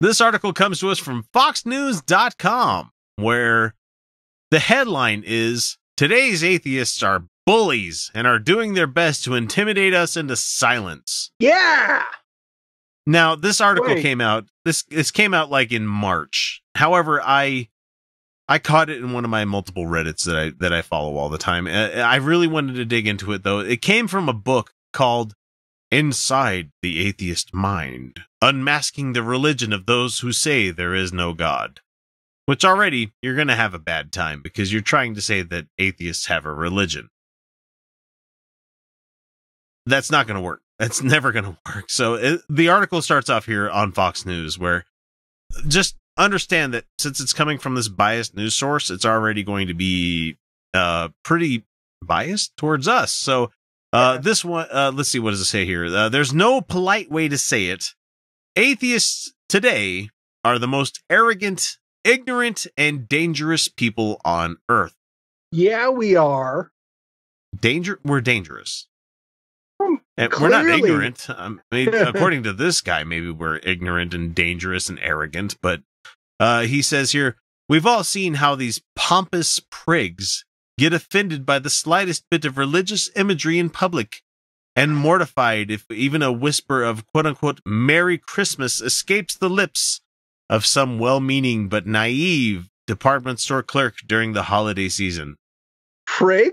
This article comes to us from foxnews.com, where the headline is, "Today's atheists are bullies and are doing their best to intimidate us into silence." Yeah. Now, this article came out, this came out like in March. However, I caught it in one of my multiple Reddits that I follow all the time. I really wanted to dig into it, though. It came from a book called Inside the Atheist Mind, Unmasking the Religion of Those Who Say There Is No God. Which already, you're going to have a bad time, because you're trying to say that atheists have a religion. That's not going to work. That's never going to work. So the article starts off here on Fox News, where just understand that since it's coming from this biased news source, it's already going to be pretty biased towards us. So this one, let's see, what does it say here? There's no polite way to say it. Atheists today are the most arrogant, ignorant, and dangerous people on Earth. Yeah, we are. We're dangerous. And we're not ignorant. I mean, according to this guy, maybe we're ignorant and dangerous and arrogant. But he says here, we've all seen how these pompous prigs get offended by the slightest bit of religious imagery in public, and mortified if even a whisper of quote-unquote Merry Christmas escapes the lips of some well-meaning but naive department store clerk during the holiday season. Prigs?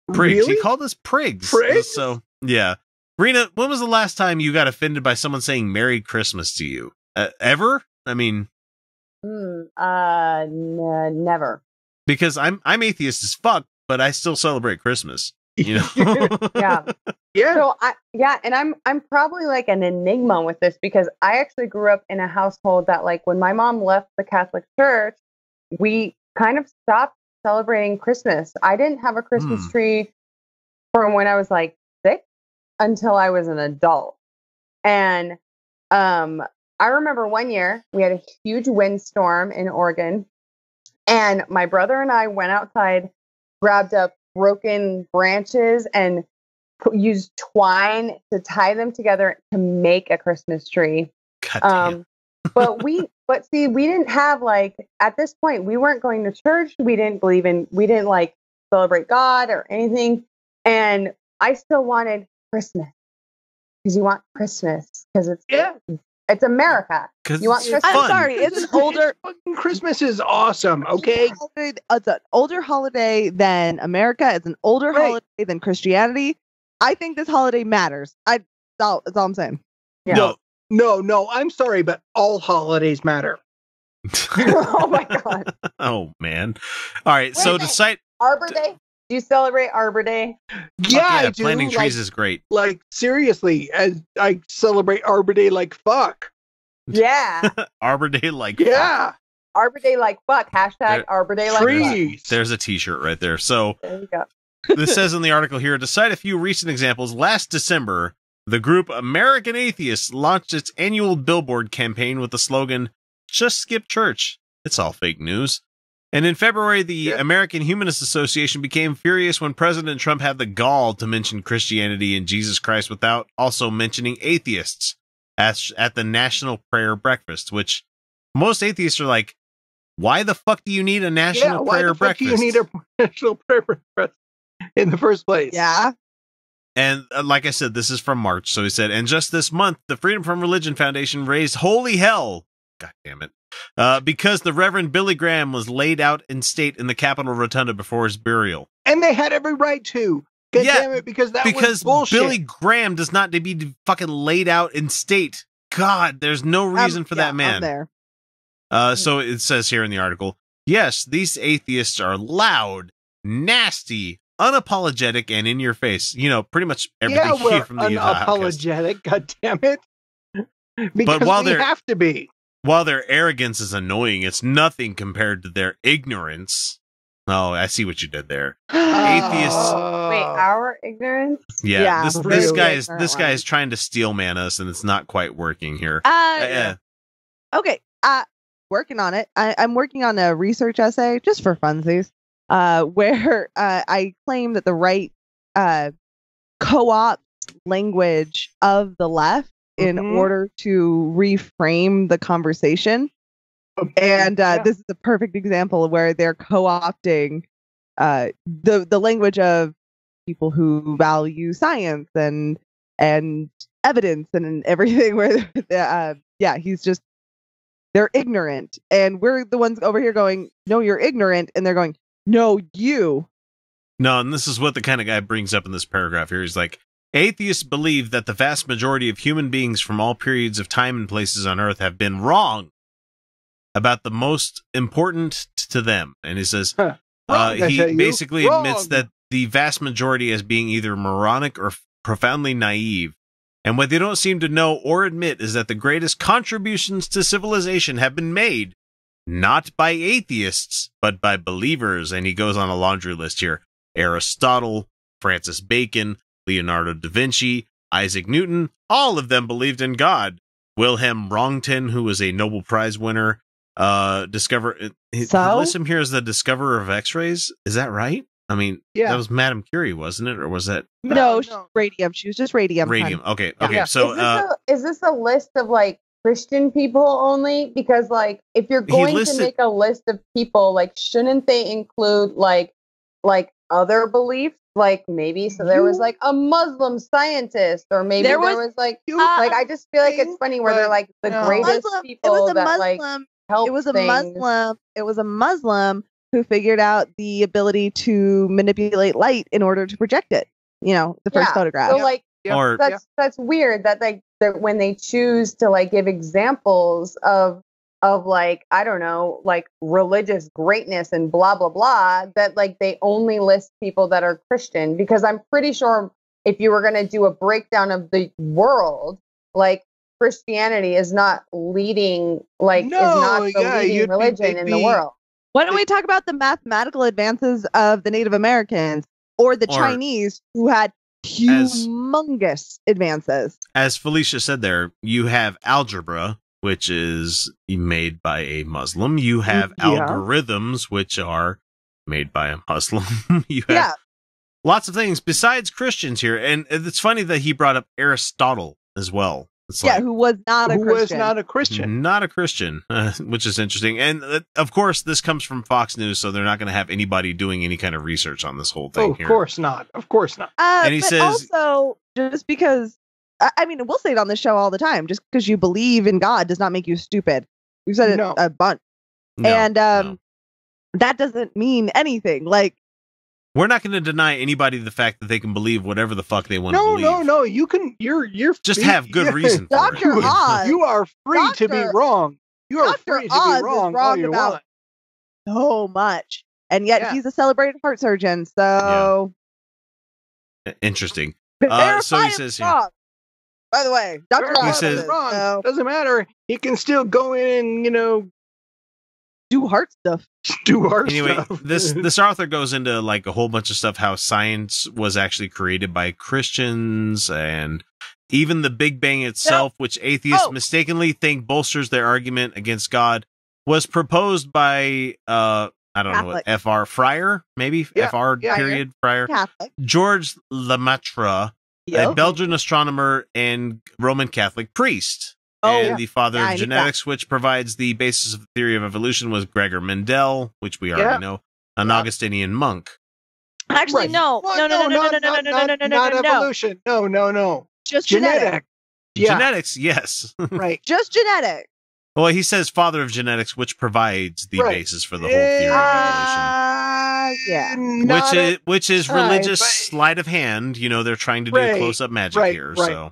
Prigs. Really? He called us prigs. Prigs? So, yeah. Rena, when was the last time you got offended by someone saying Merry Christmas to you? Ever? I mean... never. Because I'm atheist as fuck, but I still celebrate Christmas. You know? Yeah. Yeah. So and I'm probably like an enigma with this, because I actually grew up in a household that, like, when my mom left the Catholic Church, we kind of stopped celebrating Christmas. I didn't have a Christmas tree from when I was like 6 until I was an adult. And I remember one year we had a huge windstorm in Oregon, and my brother and I went outside, grabbed up broken branches, and used twine to tie them together to make a Christmas tree. But we didn't have, like, at this point, we weren't going to church. We didn't like celebrate God or anything. And I still wanted Christmas, because you want Christmas, because it's America. You want Christmas. I'm sorry, it's an older. Christmas is awesome. Okay, it's an older holiday than America. It's an older holiday than Christianity. I think this holiday matters. That's all I'm saying. Yeah. No. I'm sorry, but all holidays matter. Oh my God. Oh man. All right. So to cite Arbor Day. Do you celebrate Arbor Day? Yeah, I do. Planting trees is great. Like, seriously, I celebrate Arbor Day like fuck. Yeah. Arbor Day like fuck. Arbor Day like fuck. Hashtag Arbor Day like trees. fuck. There's a t-shirt right there. So there you go. This says in the article here, to cite a few recent examples, last December, the group American Atheists launched its annual billboard campaign with the slogan, "Just skip church. It's all fake news." And in February, the American Humanist Association became furious when President Trump had the gall to mention Christianity and Jesus Christ without also mentioning atheists at the National Prayer Breakfast, which most atheists are like, why the fuck do you need a National Prayer Breakfast? Why the fuck do you need a National Prayer Breakfast in the first place? Yeah. And like I said, this is from March. So he said, and just this month, the Freedom from Religion Foundation raised holy hell. God damn it. Because the Reverend Billy Graham was laid out in state in the Capitol Rotunda before his burial. And they had every right to. God damn it, because was bullshit. Billy Graham does not need to be fucking laid out in state. God, there's no reason for that man. There. So it says here in the article, yes, these atheists are loud, nasty, unapologetic, and in your face. You know, pretty much everything you hear from the unapologetic, God damn it. Because but we have to be. While their arrogance is annoying, it's nothing compared to their ignorance. Oh, I see what you did there. Atheists. Wait, our ignorance? Yeah, this guy is trying to steel man us, and it's not quite working here. Okay, working on it. I'm working on a research essay just for funsies, where I claim that the right co-ops language of the left in order to reframe the conversation. And this is a perfect example of where they're co-opting the language of people who value science and evidence and everything. Where they're ignorant, and we're the ones over here going, "No, you're ignorant," and they're going, "No, you." No, and this is what the kind of guy brings up in this paragraph here. He's like, atheists believe that the vast majority of human beings from all periods of time and places on Earth have been wrong about the most important to them. And he says, he basically admits that the vast majority as being either moronic or profoundly naive. And what they don't seem to know or admit is that the greatest contributions to civilization have been made, not by atheists, but by believers. And he goes on a laundry list here. Aristotle, Francis Bacon, Leonardo da Vinci, Isaac Newton, all of them believed in God. Wilhelm Röntgen, who was a Nobel Prize winner, list him here as the discoverer of X-rays. Is that right? I mean, that was Madame Curie, wasn't it? Or was that? No, radium. She was just radium. Radium. Honey. Okay. Yeah. So, is this a list of like Christian people only? Because like, if you're going to make a list of people, like, shouldn't they include like other beliefs? Like maybe there was like a Muslim scientist, or maybe there was like I just feel like it's funny where they're like the greatest people like help. It was a Muslim who figured out the ability to manipulate light in order to project it. You know, the first photograph. So like that's weird that that when they choose to like give examples of like, I don't know, like religious greatness and blah, blah, blah, that like they only list people that are Christian, because I'm pretty sure if you were going to do a breakdown of the world, like Christianity is not leading, like is not the leading religion in the world. Why don't we talk about the mathematical advances of the Native Americans or the Chinese who had humongous advances? As Felicia said there, you have algebra, which is made by a Muslim. You have algorithms, which are made by a Muslim. You have lots of things besides Christians here. And it's funny that he brought up Aristotle as well. It's who was not a Christian. Not a Christian, which is interesting. And of course, this comes from Fox News, so they're not going to have anybody doing any kind of research on this whole thing. Of course not. And he says, also, just because, I mean, we'll say it on the show all the time. Just because you believe in God does not make you stupid. We've said it a bunch. That doesn't mean anything. Like, we're not going to deny anybody the fact that they can believe whatever the fuck they want to believe. No. You can. You're just have good reason. Dr. Oz, you are free to be wrong. You are free to be wrong all you want. So much, and yet he's a celebrated heart surgeon. So interesting. So he says here. By the way, Dr. He says wrong. Doesn't matter. He can still go in and do heart stuff. Anyway, this author goes into like a whole bunch of stuff, how science was actually created by Christians, and even the Big Bang itself, which atheists mistakenly think bolsters their argument against God, was proposed by I don't know what, F.R. Fryer, maybe F.R. period Fryer, Catholic. George Lemaitre, a Belgian astronomer and Roman Catholic priest. And the father of genetics, which provides the basis of the theory of evolution, was Gregor Mendel, which we already know, an Augustinian monk. Actually, no. Not evolution. No. Just genetics. Genetics, yes. Right. Just genetics. Well, he says father of genetics, which provides the basis for the whole theory of evolution. Which is religious sleight of hand. You know, they're trying to do close-up magic here. So.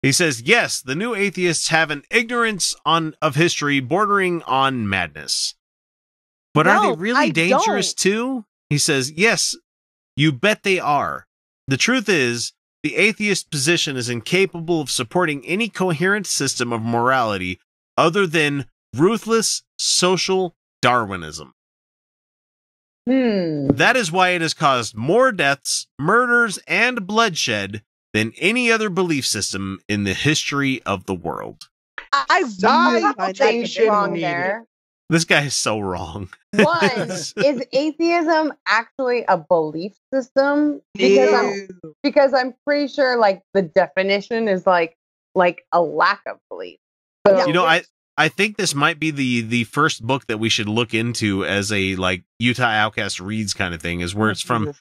He says, yes, the new atheists have an ignorance of history bordering on madness. But are they really dangerous too? He says, yes, you bet they are. The truth is, the atheist position is incapable of supporting any coherent system of morality other than ruthless social Darwinism. That is why it has caused more deaths, murders, and bloodshed than any other belief system in the history of the world. I really find that wrong there. This guy is so wrong. One, is atheism actually a belief system? Because I'm pretty sure like the definition is like like a lack of belief. So, You know, I think this might be the first book that we should look into as a like Utah Outcast reads kind of thing, is where it's from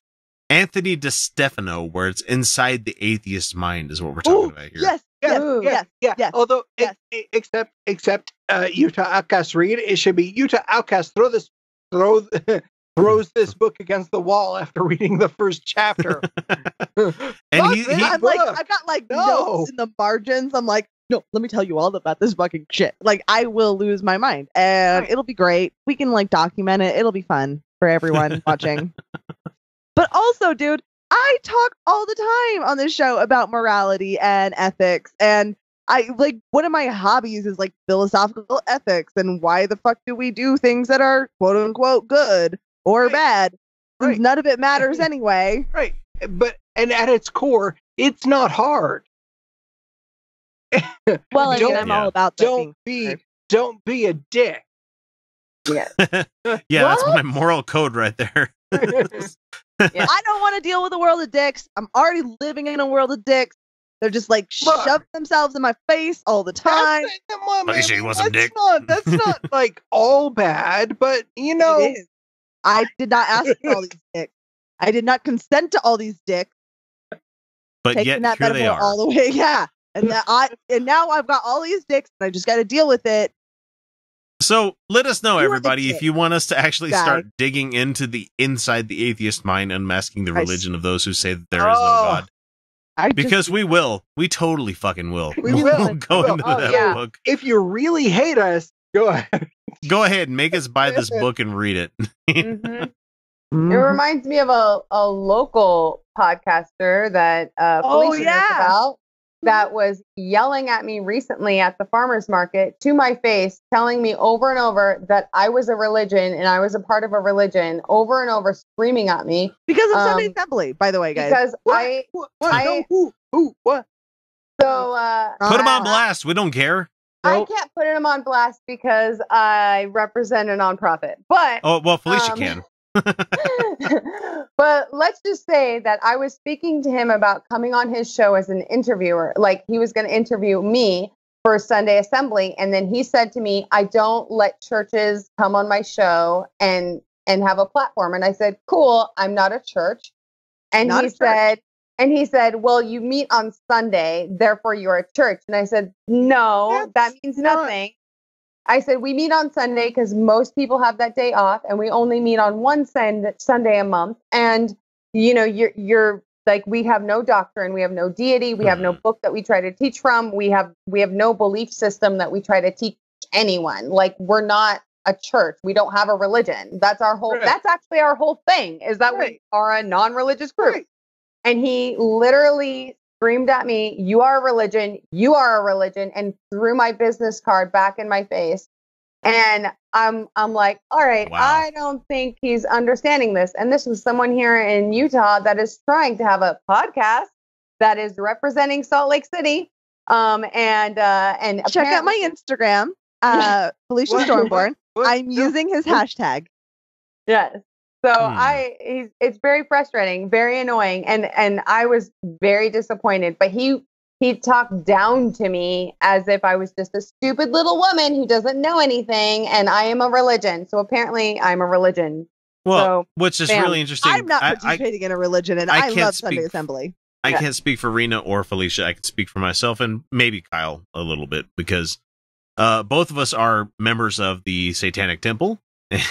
Anthony DeStefano, where it's Inside the Atheist Mind is what we're talking about here. Yes. Although, except Utah Outcast read, it should be Utah Outcast throws this book against the wall after reading the first chapter. And I'm like, I've got like notes in the margins. I'm like, no, let me tell you all about this fucking shit. Like, I will lose my mind, and it'll be great. We can like document it. It'll be fun for everyone watching. But also, dude, I talk all the time on this show about morality and ethics, and I like one of my hobbies is like philosophical ethics and why the fuck do we do things that are quote unquote good or bad? Since none of it matters anyway. Right. But and at its core, it's not hard. Well, I mean, I'm all about that. Don't be a dick. Yeah. Yeah, that's my moral code right there. Yeah. I don't want to deal with a world of dicks. I'm already living in a world of dicks. They're just like shoving themselves in my face all the time. That's not like all bad, but you know, I did not ask for all these dicks. I did not consent to all these dicks. But taking yet that here they are. all the way, yeah. And now I've got all these dicks, and I just got to deal with it. So let us know, everybody, if you want us to actually start digging into the Inside the Atheist Mind, unmasking the religion of those who say that there is no God. Because we will. We totally fucking will. We will go into that book. If you really hate us, go ahead. Go ahead and make us buy this book and read it. Mm-hmm. It reminds me of a local podcaster that Felicia knows about that was yelling at me recently at the farmer's market to my face, telling me over and over that I was a religion and I was a part of a religion, over and over screaming at me. Because of Sunday Assembly, by the way, guys. Because what? So put him on blast. We don't care. I can't put him on blast because I represent a nonprofit. But Felicia can. But let's just say that I was speaking to him about coming on his show as an interviewer. Like, he was going to interview me for Sunday Assembly. And then he said to me, I don't let churches come on my show and have a platform. And I said, cool, I'm not a church. And he said, well, you meet on Sunday, therefore you're a church. And I said, no, that means nothing. I said, we meet on Sunday because most people have that day off, and we only meet on one Sunday a month. And, you know, you're like, we have no doctrine, we have no deity, we have no book that we try to teach from. We have no belief system that we try to teach anyone. Like, we're not a church. We don't have a religion. That's our whole, that's actually our whole thing, is that we are a non-religious group. Right. And he literally screamed at me, you are a religion, and threw my business card back in my face. And I'm like, all right, I don't think he's understanding this. And this was someone here in Utah that is trying to have a podcast that is representing Salt Lake City. And check out my Instagram, Felicia Stormborn. I'm using his hashtag. Yes. So it's very frustrating, very annoying, and I was very disappointed. But he talked down to me as if I was just a stupid little woman who doesn't know anything, and I am a religion. So apparently, I'm a religion. Well, which is really interesting. I'm not participating in a religion, and I love Sunday Assembly. I can't speak for Rena or Felicia. I can speak for myself and maybe Kyle a little bit, because both of us are members of the Satanic Temple.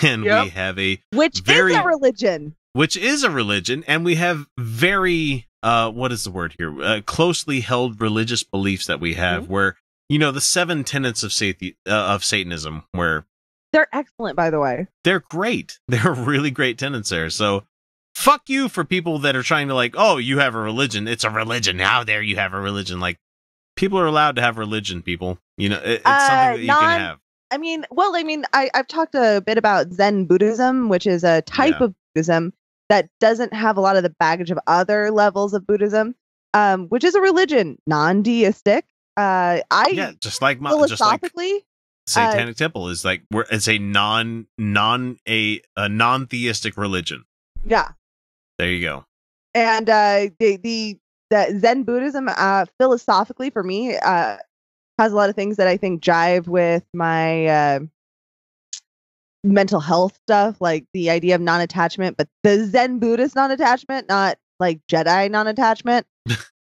And we have which is a religion, and we have very what is the word here? Closely held religious beliefs that we have, where, you know, the 7 tenets of Satanism, where they're excellent, by the way. They're great. They're really great tenets there. So fuck you for people that are trying to like, oh, you have a religion. It's a religion. How dare you have a religion? Like, people are allowed to have religion, people. You know, it's something that you can have. I've talked a bit about Zen Buddhism, which is a type of Buddhism that doesn't have a lot of the baggage of other levels of Buddhism, which is a religion, non-deistic. Just like Satanic Temple is like, it's a non-theistic religion. Yeah. There you go. And the that Zen Buddhism, philosophically for me, has a lot of things that I think jive with my mental health stuff, like the idea of non-attachment, but the Zen Buddhist non-attachment, not like Jedi non-attachment.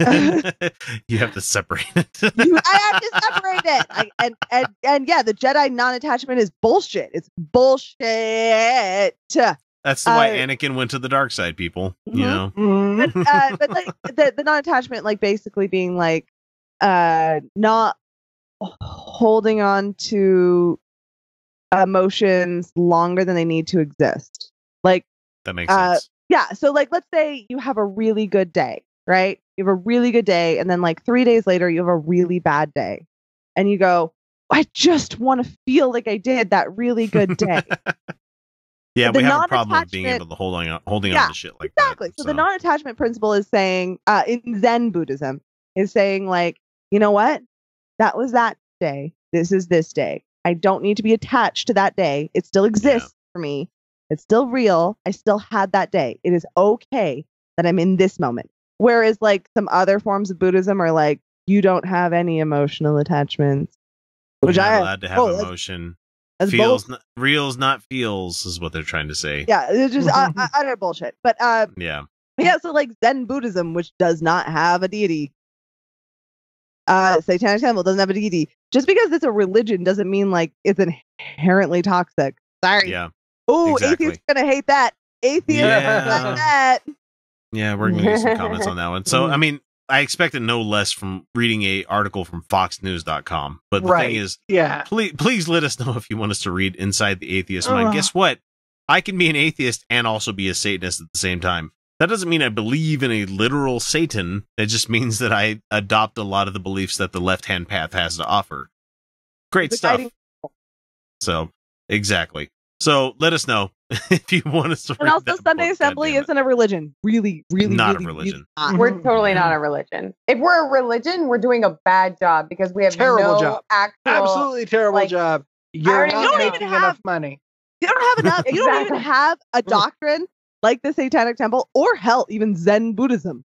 You have to separate it. I have to separate it. And yeah, the Jedi non-attachment is bullshit. It's bullshit. That's why Anakin went to the dark side, people. Mm-hmm. You know, but like the non-attachment, like basically being like not holding on to emotions longer than they need to exist. Like that makes sense. Yeah. So like, let's say you have a really good day, right? You have a really good day, and then like 3 days later, you have a really bad day, and you go, "I just want to feel like I did that really good day." Yeah, we have a problem with being able to holding on to shit like that. Exactly. So the non-attachment principle is saying, in Zen Buddhism, is saying like, you know what? That was that day. This is this day. I don't need to be attached to that day. It still exists for me. It's still real. I still had that day. It is okay that I'm in this moment. Whereas like some other forms of Buddhism are like, you don't have any emotional attachments. Which You're not allowed to have emotion. Feels, reals, not feels, is what they're trying to say. Yeah, it's just utter bullshit. But yeah. So like Zen Buddhism, which does not have a deity. Satanic Temple doesn't have a deity. Just because it's a religion doesn't mean like it's inherently toxic. Sorry. Yeah. Oh, exactly. Atheists gonna hate that. Atheists like that. Yeah, we're gonna get some comments on that one. So I mean, I expected no less from reading a article from foxnews.com. But the thing is, please let us know if you want us to read Inside the Atheist Mind. Guess what? I can be an atheist and also be a Satanist at the same time. That doesn't mean I believe in a literal Satan. It just means that I adopt a lot of the beliefs that the left-hand path has to offer. Great stuff. So, exactly. So, let us know if you want us to read. And also, Sunday Assembly isn't a religion. Really, not a religion. Really we're totally not a religion. If we're a religion, we're doing a bad job because we have terrible no job. Actual, absolutely terrible job. You're not making enough money. You don't have enough. You don't even have a doctrine like the Satanic Temple or hell, even Zen Buddhism.